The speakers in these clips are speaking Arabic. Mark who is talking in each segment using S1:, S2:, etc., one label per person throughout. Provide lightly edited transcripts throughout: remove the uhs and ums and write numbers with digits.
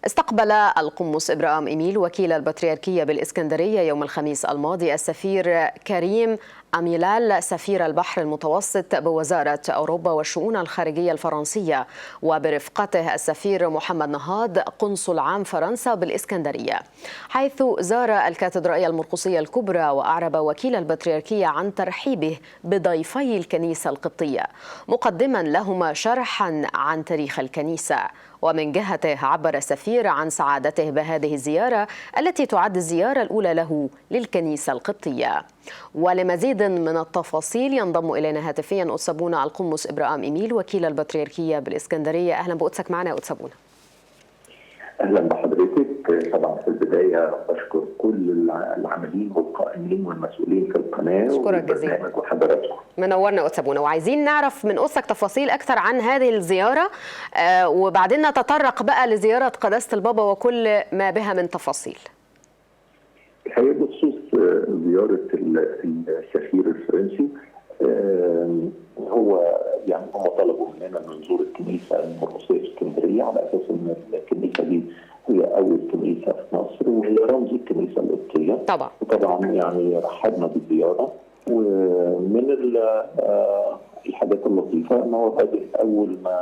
S1: استقبل القمص إبراهام إميل وكيل البطريركية بالإسكندرية يوم الخميس الماضي السفير كريم أميلال سفير البحر المتوسط بوزارة أوروبا والشؤون الخارجية الفرنسية، وبرفقته السفير محمد نهاض قنصل عام فرنسا بالإسكندرية، حيث زار الكاتدرائية المرقسية الكبرى وأعرب وكيل البطريركية عن ترحيبه بضيفي الكنيسة القبطية، مقدما لهما شرحا عن تاريخ الكنيسة. ومن جهته عبر السفير عن سعادته بهذه الزيارة التي تعد الزيارة الأولى له للكنيسة القبطية. ولمزيد من التفاصيل ينضم إلينا هاتفيا أتسابونا القمص إبراهام إميل وكيل البطريركية بالإسكندرية. أهلا بقدسك معنا يا أتسابونا.
S2: اهلا بحضرتك. طبعا في البدايه بشكر كل العاملين والقائمين والمسؤولين في القناه.
S1: شكرا جزيلا
S2: وحضراتكم
S1: منورنا أتسابونا، وعايزين نعرف من قدسك تفاصيل اكثر عن هذه الزياره، وبعدين نتطرق بقى لزياره قداسه البابا وكل ما بها من تفاصيل.
S2: الحقيقه بخصوص زياره السفير الفرنسي، هو يعني هم طلبوا مننا نزور الكنيسه المرقسيه في اسكندريه على اساس ان الكنيسه دي هي اول كنيسه في مصر وهي رمز الكنيسه القبطيه. وطبعا يعني رحبنا بالزياره. ومن الحاجات اللطيفه ان هو الراجل اول ما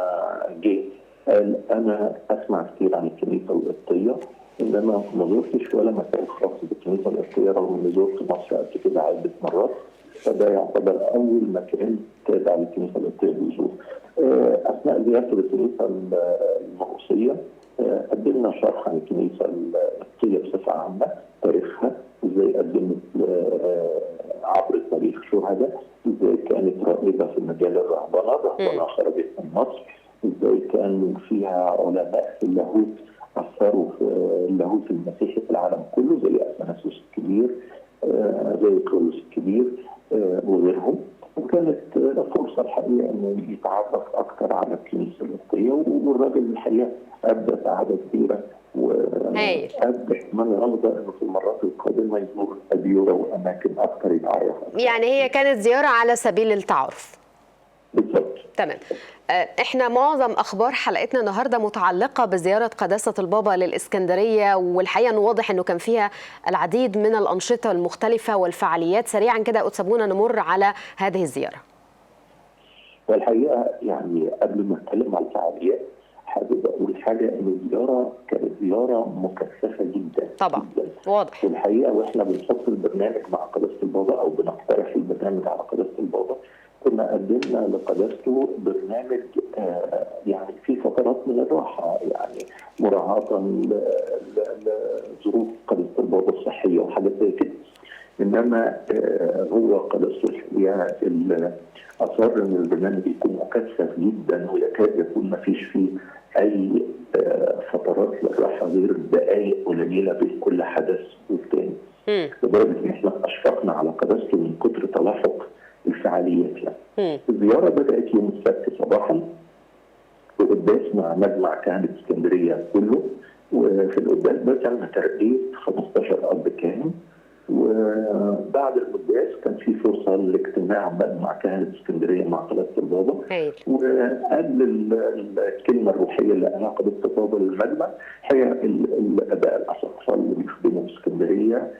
S2: جه قال انا اسمع كتير عن الكنيسه القبطيه، انما ما زرتش ولا مكان خاص بالكنيسه القبطيه رغم اني زرت مصر قبل كده عده مرات، فده يعتبر اول مكان تابع للكنيسه القبطيه بيزور. اثناء زيارته للكنيسه المرقسيه قدمنا شرح عن الكنيسه القبطيه بصفه عامه، تاريخها، ازاي قدمت عبر التاريخ شهداء، ازاي كانت رائده في مجال الرهبنه خرجت من مصر، ازاي كان فيها علماء في اللاهوت اثروا في اللاهوت المسيحي في العالم كله زي اثناسيوس الكبير، زي كرولوس الكبير وغيرهم. وكانت فرصه الحقيقه انه يتعرف اكثر على الكنيسه القبطيه، والراجل الحقيقه ابدى سعاده كبيره وابدى من رغبه انه في المرات القادمه يزور اديره واماكن اكثر يتعرف أكثر.
S1: يعني هي كانت زياره على سبيل التعارف.
S2: بالضبط.
S1: تمام. احنا معظم اخبار حلقتنا النهارده متعلقه بزياره قداسه البابا للاسكندريه، والحقيقه انه واضح انه كان فيها العديد من الانشطه المختلفه والفعاليات. سريعا كده أتسابونا نمر على هذه الزياره.
S2: والحقيقه يعني قبل ما اتكلم عن الفعاليات حابب اقول حاجه، ان الزياره كانت زياره مكثفه جدا
S1: طبعا
S2: جدا.
S1: واضح.
S2: والحقيقه واحنا بنحط البرنامج مع قداسه البابا او بنقترح البرنامج على قداسه البابا، كنا قدمنا لقداسته برنامج يعني في فترات من الراحه، يعني مراعاه لظروف قداسه البابا الصحيه وحاجات زي كده. انما هو قداسته الحقيقه اصر ان البرنامج يكون مكثف جدا ويكاد يكون ما فيش فيه اي فترات للراحه غير دقائق قليله بين كل حدث والتاني. لدرجه ان احنا اشفقنا على قداسته من كتر تلاحق الفعاليات. يعني الزياره بدات يوم السبت صباحا بقداس مع مجمع كهنه اسكندريه كله، وفي القداس ده كان ترقيه 15 اب كاهن. وبعد القداس كان في فرصه لاجتماع مجمع كهنه اسكندريه مع قداسه البابا. وقبل الكلمه الروحيه اللي قالها قداسه البابا للمجمع هي الاباء الاساقفه اللي بيخدموا في اسكندريه،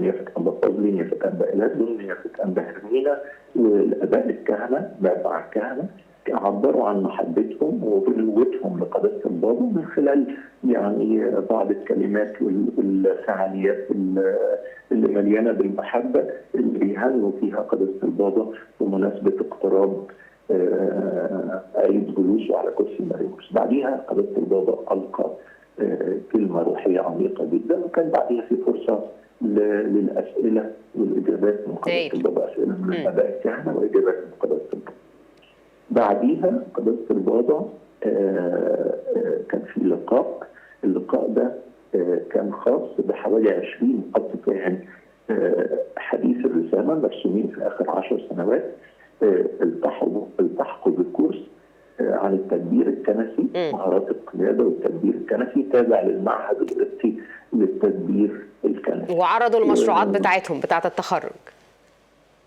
S2: نيافه انبا فضلي، نيافه انبا الهدون، نيافه انبا هرمينا، والاباء الكهنه مجمع الكهنه عبروا عن محبتهم وبلوتهم لقداسه البابا من خلال يعني بعض الكلمات والفعاليات اللي مليانه بالمحبه اللي بيهنوا فيها قداسه البابا بمناسبه اقتراب عيد جلوسه على كرسي المريوس. بعديها قداسه البابا القى كلمه روحيه عميقه جدا، وكان بعديها في فرصه للاسئله والاجابات من قداسه البابا، اسئله من الاباء الكهنه واجابات من قداسه البابا. بعديها قداسه البابا كان في اللقاء ده كان خاص بحوالي 20 اب كاهن حديث الرساله مرسومين في اخر 10 سنوات، التحقوا بكورس عن التدبير الكنسي، مهارات القياده والتدبير الكنسي تابع للمعهد القبطي للتدبير الكنسي،
S1: وعرضوا المشروعات بتاعتهم بتاعت التخرج.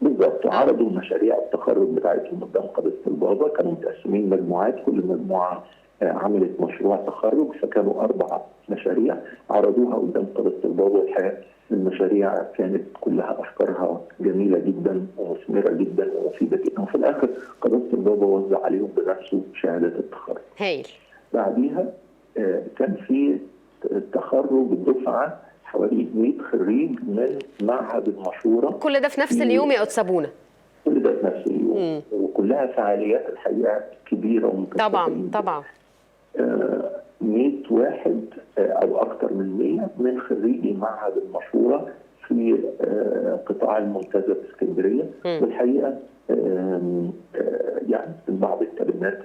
S2: بالظبط. عرضوا مشاريع التخرج بتاعتهم قدام قداسه البابا، كانوا متقسمين مجموعات، كل مجموعه عملت مشروع تخرج، فكانوا 4 مشاريع عرضوها قدام قداسة البابا. والحقيقة المشاريع كانت كلها أفكارها جميلة جدا ومثمرة جدا ومفيدة جدا، وفي الآخر قداسة البابا وزع عليهم بنفسه شهادة التخرج.
S1: هايل.
S2: بعديها كان في تخرج الدفعة حوالي 100 خريج من معهد المشورة.
S1: كل ده في نفس اليوم يا أستاذ؟
S2: كل ده في نفس اليوم، وكلها فعاليات الحقيقة كبيرة ومكثفة.
S1: طبعا
S2: 100 واحد أو أكثر من 100 من خريجي معهد المشورة في قطاع المنتزه في اسكندرية. والحقيقة يعني بعض الكلمات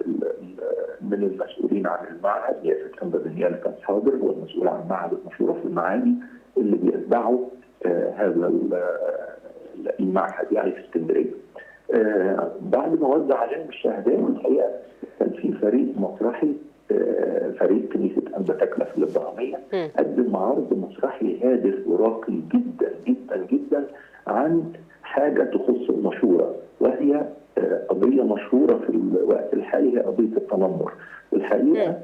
S2: من المسؤولين عن المعهد، ياسر كمبدنيال كان حاضر، والمسؤول عن معهد المشورة في المعادي اللي بيتبعوا هذا المعهد يعني في اسكندرية. بعد ما وزع عليهم الشهادات الحقيقة كان في فريق مسرحي، فريق كنيسة أنبا تكلة في الإبراهيمية، قدم عرض مسرحي هادف وراقي جدا جدا جدا عن حاجة تخص المشورة، وهي قضية مشهورة في الوقت الحالي، هي قضية التنمر. والحقيقة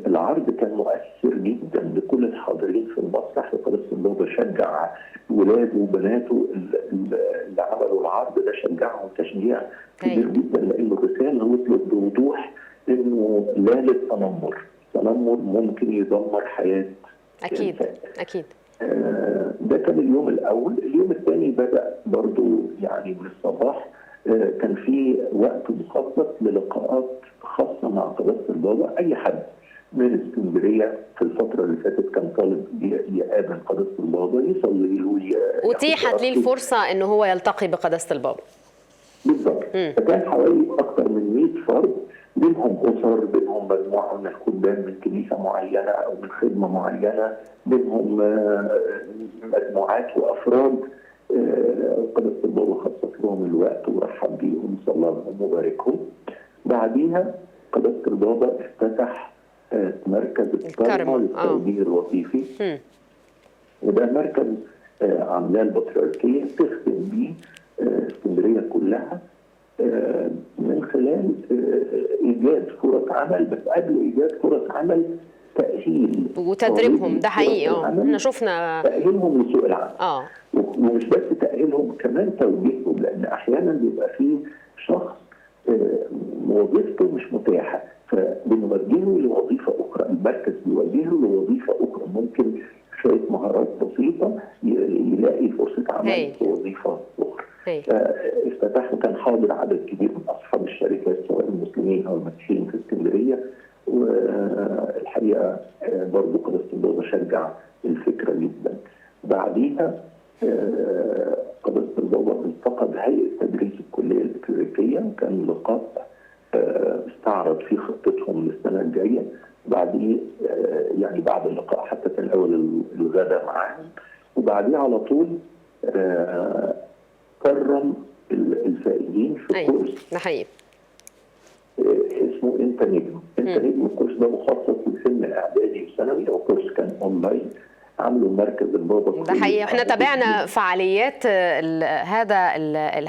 S2: العرض كان مؤثر جدا لكل الحاضرين في المسرح، وقداسة البابا شجع ولاده وبناته اللي عملوا العرض ده، شجعهم تشجيع كبير جدا، لأن الرسالة وصلت بوضوح إنه لا للتنمر، التنمر ممكن يدمر حياة
S1: الإنسان. أكيد.
S2: ده كان اليوم الأول. اليوم الثاني بدأ برضو يعني من الصباح، كان في وقت مخصص للقاءات خاصة مع قداسة البابا. أي حد من اسكندرية في الفترة اللي فاتت كان طالب يقابل قداسة البابا، يصلي له،
S1: أتيحت ليه الفرصة إنه هو يلتقي بقداسة البابا.
S2: بالضبط. فكان حوالي أكثر من 100 فرد، بينهم أسر، بينهم مجموعة من الخدام من كنيسة معينة أو من خدمة معينة، بينهم مجموعات وأفراد. قداسة البابا خصص لهم الوقت ورحب بيهم، صلى لهم وباركهم. بعديها قداسة البابا افتتح مركز الكرمة للتوجيه الوظيفي، وده مركز عاملاه البطريركية تخدم بيه اسكندرية كلها من خلال إيجاد فرص عمل، بس قبل إيجاد فرص عمل تأهيل
S1: وتدريبهم. ده حقيقي. احنا شفنا
S2: تأهيلهم لسوق العمل. ومش بس تأهيلهم، كمان توجيههم، لأن أحيانا بيبقى فيه شخص وظيفته مش متاحة، فبنوجهه لوظيفة أخرى، المركز بيوجهه لوظيفة أخرى، ممكن شوية مهارات بسيطة يلاقي فرصة عمل في وظيفة أخرى. افتتح، وكان حاضر عدد كبير من أصحاب الشركات سواء المسلمين أو المسيحيين في اسكندرية. والحقيقة برضو قداسة البابا شجع الفكرة جدا. بعديها قداسة البابا التقى بهيئة تدريس الكلية الكليريكية، كان لقاء استعرض فيه خطتهم للسنة الجاية. بعديه يعني بعد اللقاء حتى كان أول الغداء معاهم، وبعديه على طول كرم الفائزين في كورس.
S1: ده حقيقي.
S2: اسمه انت نجم. انت نجم الكورس ده مخصص لسن الاعدادي والثانوي، او كورس كان اونلاين عملوا مركز البابا.
S1: ده حقيقي. احنا تابعنا فعاليات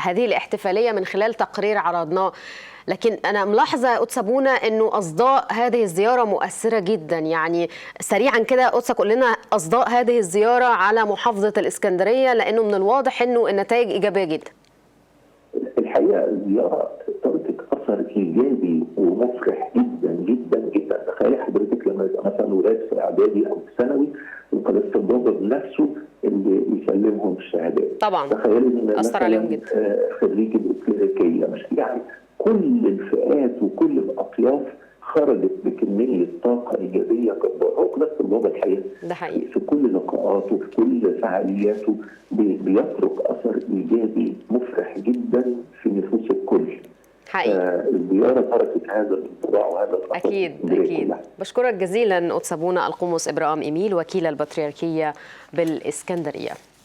S1: هذه الاحتفاليه من خلال تقرير عرضناه، لكن أنا ملاحظة أتسابونا أنه أصداء هذه الزيارة مؤثرة جدا. يعني سريعا كده أتسا قول لنا أصداء هذه الزيارة على محافظة الإسكندرية، لأنه من الواضح أنه النتائج إيجابية جدا.
S2: الحقيقة الزيارة تركت أثر إيجابي ومفرح جدا جدا جدا. تخيل حضرتك لما يبقى مثلا ولاد في إعدادي أو في ثانوي وقداسة البابا بنفسه اللي يسلمهم الشهادات.
S1: طبعا
S2: تخيل إن
S1: أثر عليهم جدا.
S2: خريج الكليريكية، مش يعني كل الفئات وكل الأطياف خرجت بكمية طاقة إيجابية جبارة. وقداسة البابا الحقيقة
S1: ده حقيقي
S2: في كل لقاءاته وفي كل فعالياته بيترك أثر إيجابي مفرح جدا في نفوس الكل.
S1: حقيقي.
S2: الزيارة تركت هذا الانطباع وهذا الأثر.
S1: أكيد. بشكرك جزيلا أتسابونا القمص إبراهام إميل وكيل البطريركية بالإسكندرية.